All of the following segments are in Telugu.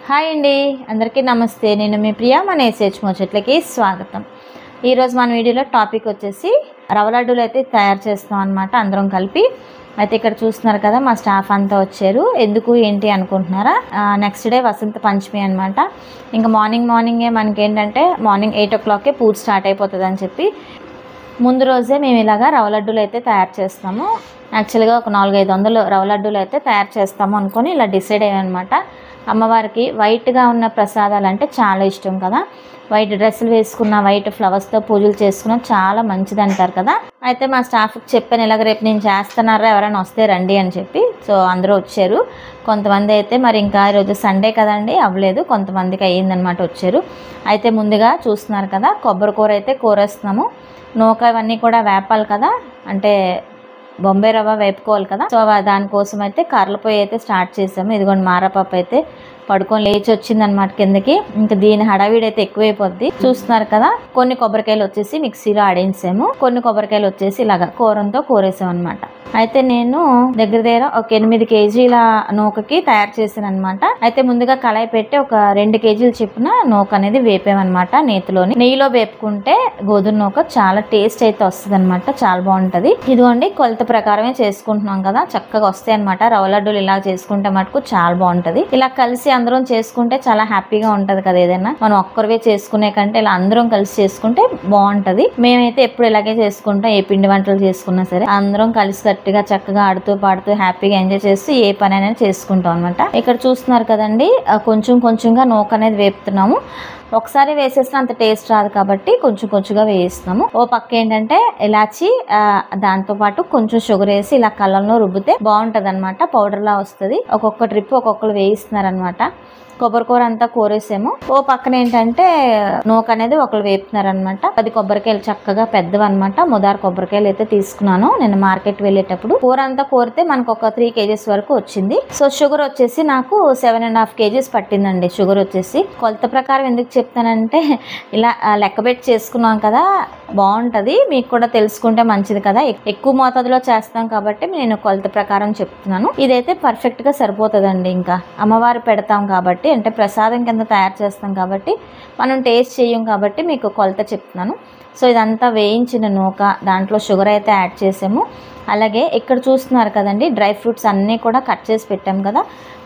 హాయ్ అండి, అందరికీ నమస్తే. నేను మీ ప్రియా. మన ఎస్హెచ్ ముచ్చట్లకి స్వాగతం. ఈరోజు మన వీడియోలో టాపిక్ వచ్చేసి రవ్వ లడ్డూలు అయితే తయారు చేస్తాం అనమాట, అందరం కలిపి. అయితే ఇక్కడ చూస్తున్నారు కదా, మా స్టాఫ్ అంతా వచ్చారు. ఎందుకు ఏంటి అనుకుంటున్నారా? నెక్స్ట్ డే వసంత పంచమి అనమాట. ఇంకా మార్నింగే మనకి ఏంటంటే మార్నింగ్ 8 o'clockకే పూజ స్టార్ట్ అయిపోతుంది అని చెప్పి ముందు రోజే మేము ఇలాగా రవ్వ లడ్డూలు అయితే తయారు చేస్తాము. యాక్చువల్గా ఒక 400-500 రవ్వ లడ్డూలు అయితే తయారు చేస్తాము అనుకొని ఇలా డిసైడ్ అయ్యామన్నమాట. అమ్మవారికి వైట్గా ఉన్న ప్రసాదాలు అంటే చాలా ఇష్టం కదా. వైట్ డ్రెస్సులు వేసుకున్న, వైట్ ఫ్లవర్స్తో పూజలు చేసుకున్న చాలా మంచిది అంటారు కదా. అయితే మా స్టాఫ్కి చెప్పాను, ఇలాగ రేపు నేను చేస్తున్నారా, ఎవరైనా వస్తే రండి అని చెప్పి. సో అందరూ వచ్చారు. కొంతమంది అయితే మరి ఇంకా ఈరోజు సండే కదండి అవ్వలేదు, కొంతమందికి అయ్యిందనమాట, వచ్చారు. అయితే ముందుగా చూస్తున్నారు కదా, కొబ్బరి కూర అయితే కూరేస్తున్నాము. నూక ఇవన్నీ కూడా వేపాలి కదా, అంటే బొంబాయి రవ్వ వేపుకోవాలి కదా. సో దానికోసం అయితే కర్రల పొయ్యి అయితే స్టార్ట్ చేసాము. ఇదిగోండి మారపప్పు అయితే పడుకొని లేచి వచ్చిందనమాట కిందకి. ఇంకా దీని హడావిడి అయితే ఎక్కువైపోద్ది. చూస్తున్నారు కదా, కొన్ని కొబ్బరికాయలు వచ్చేసి మిక్సీలో ఆడించాము, కొన్ని కొబ్బరికాయలు వచ్చేసి ఇలాగా కూరంతో కూరేసాం అనమాట. అయితే నేను దగ్గర ఒక 8 kgల నూకకి తయారు చేసాను అనమాట. అయితే ముందుగా కళాయి పెట్టి ఒక 2 kgలు చొప్పున నూక అనేది వేపామన్నమాట. నెయ్యిలో వేపుకుంటే గోధుమ నూక చాలా టేస్ట్ అయితే వస్తుంది అనమాట, చాలా బాగుంటది. ఇదిగోండి కొలత ప్రకారమే చేసుకుంటున్నాం కదా, చక్కగా వస్తాయి అనమాట. రవ్వ లడ్డూలు ఇలా చేసుకుంటే మటుకు చాలా బాగుంటది. ఇలా కలిసి అందరం చేసుకుంటే చాలా హ్యాపీగా ఉంటది కదా. ఏదైనా మనం ఒక్కరివే చేసుకునే కంటే ఇలా అందరం కలిసి చేసుకుంటే బాగుంటది. మేమైతే ఎప్పుడు ఇలాగే చేసుకుంటాం, ఏ పిండి వంటలు చేసుకున్నా సరే అందరం కలిసి గట్టిగా చక్కగా ఆడుతూ పాడుతూ హ్యాపీగా ఎంజాయ్ చేస్తూ ఏ పని అనేది చేసుకుంటాం అనమాట. ఇక్కడ చూస్తున్నారు కదండి, కొంచెంగా నూక అనేది వేపుతున్నాము. ఒకసారి వేసేసిన అంత టేస్ట్ రాదు కాబట్టి కొంచెంగా వేయిస్తున్నాము. ఓ పక్క ఏంటంటే ఇలాచి, దాంతో పాటు కొంచెం షుగర్ వేసి ఇలా కళ్ళల్లో రుబ్బితే బాగుంటది అనమాట, పౌడర్ లా వస్తుంది. ఒక్కొక్క ట్రిప్ ఒక్కొక్కరు వేయిస్తున్నారు అనమాట. కొబ్బరి కూర అంతా కూరేసాము. ఓ పక్కన ఏంటంటే నూక అనేది ఒకరు వేపుతున్నారు అనమాట. 10 కొబ్బరికాయలు చక్కగా పెద్దవి అనమాట, ముదారు కొబ్బరికాయలు అయితే తీసుకున్నాను నేను మార్కెట్ వెళ్ళేటప్పుడు. కూర అంతా కోరితే మనకు ఒక 3 kgs వరకు వచ్చింది. సో షుగర్ వచ్చేసి నాకు 7.5 kgs పట్టిందండి. షుగర్ వచ్చేసి కొలత ప్రకారం ఎందుకు చెప్తానంటే ఇలా లెక్క పెట్టి చేసుకున్నాం కదా, బాగుంటది. మీకు కూడా తెలుసుకుంటే మంచిది కదా. ఎక్కువ మోతాదులో చేస్తాం కాబట్టి నేను కొలత ప్రకారం చెప్తున్నాను. ఇదైతే పర్ఫెక్ట్ గా సరిపోతుందండి. ఇంకా అమ్మవారు పెడతాం కాబట్టి, అంటే ప్రసాదం కింద తయారు చేస్తాం కాబట్టి మనం టేస్ట్ చేయం కాబట్టి మీకు కొలత చెప్తున్నాను. సో ఇదంతా వేయించిన నూక, దాంట్లో షుగర్ అయితే యాడ్ చేసాము. అలాగే ఇక్కడ చూస్తున్నారు కదండి, డ్రై ఫ్రూట్స్ అన్నీ కూడా కట్ చేసి పెట్టాం కదా.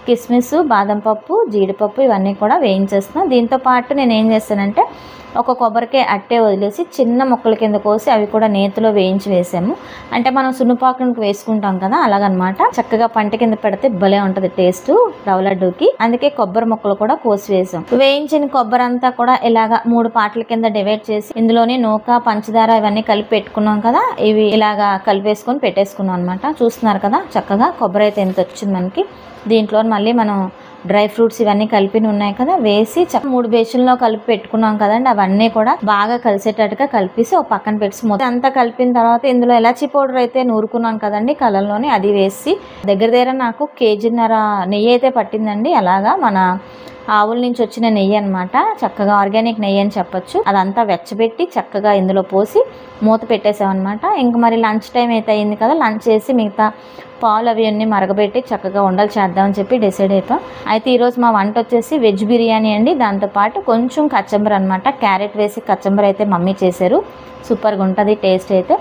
కిస్మిస్, బాదం పప్పు, జీడిపప్పు ఇవన్నీ కూడా వేయించేస్తున్నాం. దీంతో పాటు నేను ఏం చేస్తానంటే ఒక కొబ్బరికాయ అట్టే వదిలేసి చిన్న ముక్కల కింద కోసి అవి కూడా నేతిలో వేయించి వేసాము. అంటే మనం సున్నుపాకునికి వేసుకుంటాం కదా, అలాగనమాట. చక్కగా పంట కింద పెడితే భలే ఉంటది టేస్ట్ రవ్వ లడ్డూకి. అందుకే కొబ్బరి ముక్కలు కూడా కోసి వేసాం. వేయించిన కొబ్బరి అంతా కూడా ఇలాగా 3 పార్ట్ల కింద డివైడ్ చేసి ఇందులోనే నూక, పంచదార ఇవన్నీ కలిపి పెట్టుకున్నాం కదా, ఇవి ఇలాగా కలిపేసుకొని పెట్టేసుకున్నాం అనమాట. చూస్తున్నారు కదా, చక్కగా కొబ్బరి అయితే ఎంత వచ్చింది మనకి. దీంట్లో మళ్ళీ మనం డ్రై ఫ్రూట్స్ ఇవన్నీ కలిపి ఉన్నాయి కదా, వేసి 3 బేషన్లో కలిపి పెట్టుకున్నాం కదండి. అవన్నీ కూడా బాగా కలిసేటట్టుగా కలిపేసి ఒక పక్కన పెట్టి మొత్తం అంతా కలిపిన తర్వాత ఇందులో ఎలాచీ పౌడర్ అయితే నూరుకున్నాం కదండి కళ్ళల్లోని, అది వేసి దగ్గర నాకు 1.5 kg నెయ్యి అయితే పట్టిందండి. అలాగా మన ఆవుల నుంచి వచ్చిన నెయ్యి అనమాట, చక్కగా ఆర్గానిక్ నెయ్యి అని చెప్పొచ్చు. అదంతా వెచ్చబెట్టి చక్కగా ఇందులో పోసి మూత పెట్టేసామన్నమాట. ఇంక మరి లంచ్ టైం అయితే అయింది కదా, లంచ్ చేసి మిగతా పాలు అవి అన్నీ మరగబెట్టి చక్కగా ఉండలు చేద్దామని చెప్పి డిసైడ్ అయిపోయాం. అయితే ఈరోజు మా వంట వచ్చేసి వెజ్ బిర్యానీ అండి. దాంతోపాటు కొంచెం కచంబర్ అనమాట, క్యారెట్ వేసి కచంబర్ అయితే మమ్మీ చేశారు. సూపర్గా ఉంటుంది టేస్ట్ అయితే.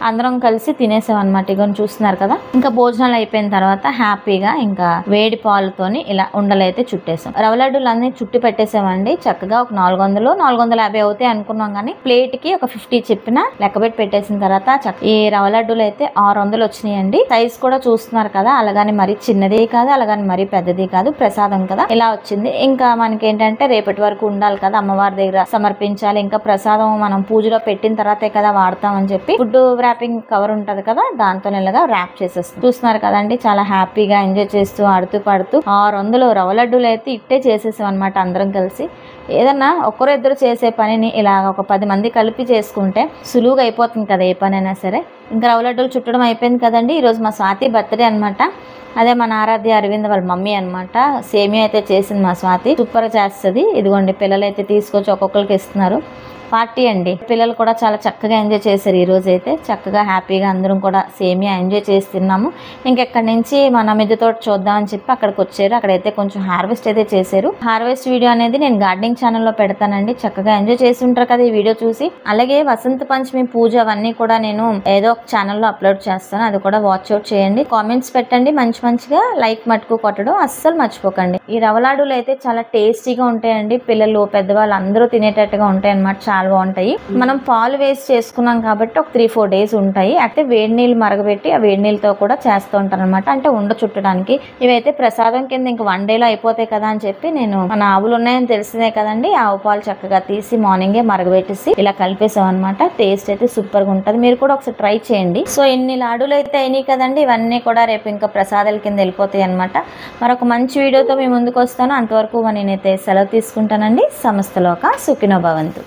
అందరం కలిసి తినేసాం అనమాట. ఇక చూస్తున్నారు కదా, ఇంకా భోజనాలు అయిపోయిన తర్వాత హ్యాపీగా ఇంకా వేడి పాలతోని ఇలా ఉండలు అయితే చుట్టేసాం. రవ్వ లడ్డూలు అన్ని చుట్టి పెట్టేసామండి. చక్కగా ఒక 400-450 అవుతాయి అనుకున్నాం, కానీ ప్లేట్ కి ఒక 50 చెప్పిన లెక్కబెట్టి పెట్టేసిన తర్వాత ఈ రవ్వ లడ్డూలు అయితే 600 వచ్చినాయండి. సైజ్ కూడా చూస్తున్నారు కదా, అలాగని మరీ చిన్నది కాదు, అలాగని మరీ పెద్దది కాదు, ప్రసాదం కదా ఇలా వచ్చింది. ఇంకా మనకి ఏంటంటే రేపటి వరకు ఉండాలి కదా, అమ్మవారి దగ్గర సమర్పించాలి. ఇంకా ప్రసాదం మనం పూజలో పెట్టిన తర్వాతే కదా వాడతామని చెప్పి ఫుడ్ ర్యాపింగ్ కవర్ ఉంటది కదా, దాంతో నెలగా ర్యాప్ చేసేస్తాం. చూస్తున్నారు కదండి, చాలా హ్యాపీగా ఎంజాయ్ చేస్తూ ఆడుతూ పాడుతూ 600 రవ్వ లడ్డూలు అయితే ఇట్టే చేసేసాం అనమాట అందరం కలిసి. ఏదన్నా ఒకరిద్దరు చేసే పనిని ఇలా ఒక 10 మంది కలిపి చేసుకుంటే సులువుగా అయిపోతుంది కదా ఏ పనైనా సరే. ఇంకా రవ్వ లడ్డూలు చుట్టడం అయిపోయింది కదండి. ఈరోజు మా స్వాతి బర్త్డే అనమాట. అదే మన ఆరాధ్య అరవింద్ వాళ్ళ మమ్మీ అనమాట. సేమియా అయితే చేసింది మా స్వాతి, సూపర్ చేస్తుంది. ఇదిగోండి పిల్లలు అయితే తీసుకొచ్చి ఒక్కొక్కరికి ఇస్తున్నారు. పార్టీ అండి. పిల్లలు కూడా చాలా చక్కగా ఎంజాయ్ చేశారు. ఈ రోజు అయితే చక్కగా హ్యాపీగా అందరం కూడా సేమియా ఎంజాయ్ చేసి తిన్నాము. ఇంకెక్కడి నుంచి మన మిద్దె తోట చూద్దామని చెప్పి అక్కడికి వచ్చారు. అక్కడైతే కొంచెం హార్వెస్ట్ అయితే చేశారు. హార్వెస్ట్ వీడియో అనేది నేను గార్డెనింగ్ ఛానల్లో పెడతానండి. చక్కగా ఎంజాయ్ చేసి ఉంటారు కదా ఈ వీడియో చూసి. అలాగే వసంత పంచమి పూజ అవన్నీ కూడా నేను ఏదో ఒక ఛానల్లో అప్లోడ్ చేస్తాను, అది కూడా వాచ్ అవుట్ చేయండి. కామెంట్స్ పెట్టండి మంచిగా, లైక్ మటుకు కొట్టడం అస్సలు మర్చిపోకండి. ఈ రవ్వ లడ్డూలు అయితే చాలా టేస్టీగా ఉంటాయండి. పిల్లలు పెద్దవాళ్ళు అందరూ తినేటట్టుగా ఉంటాయి అన్నమాట. చాలా బాగుంటాయి. మనం పాలు వేసి చేసుకున్నాం కాబట్టి ఒక 3-4 డేస్ ఉంటాయి. అయితే వేడి నీళ్ళు మరగబెట్టి ఆ వేడి నీళ్ళతో కూడా చేస్తూ ఉంటాను అనమాట. అంటే ఉండ చుట్టడానికి. ఇవైతే ప్రసాదం కింద ఇంక 1 డేలో అయిపోతాయి కదా అని చెప్పి నేను, మన ఆవులు ఉన్నాయని తెలిసిందే కదండి, ఆవు పాలు చక్కగా తీసి మార్నింగే మరగబెట్టేసి ఇలా కలిపేసాం అనమాట. టేస్ట్ అయితే సూపర్ గా ఉంటుంది. మీరు కూడా ఒకసారి ట్రై చేయండి. సో ఇన్ని లాడులు అయితే అయినాయి కదండి. ఇవన్నీ కూడా రేపు ఇంకా ప్రసాదాల కింద వెళ్ళిపోతాయి అనమాట. మరొక మంచి వీడియోతో మీ ముందుకు వస్తాను. అంతవరకు నేనైతే సెలవు తీసుకుంటానండి. సమస్తలోక సుఖినో భవంతు.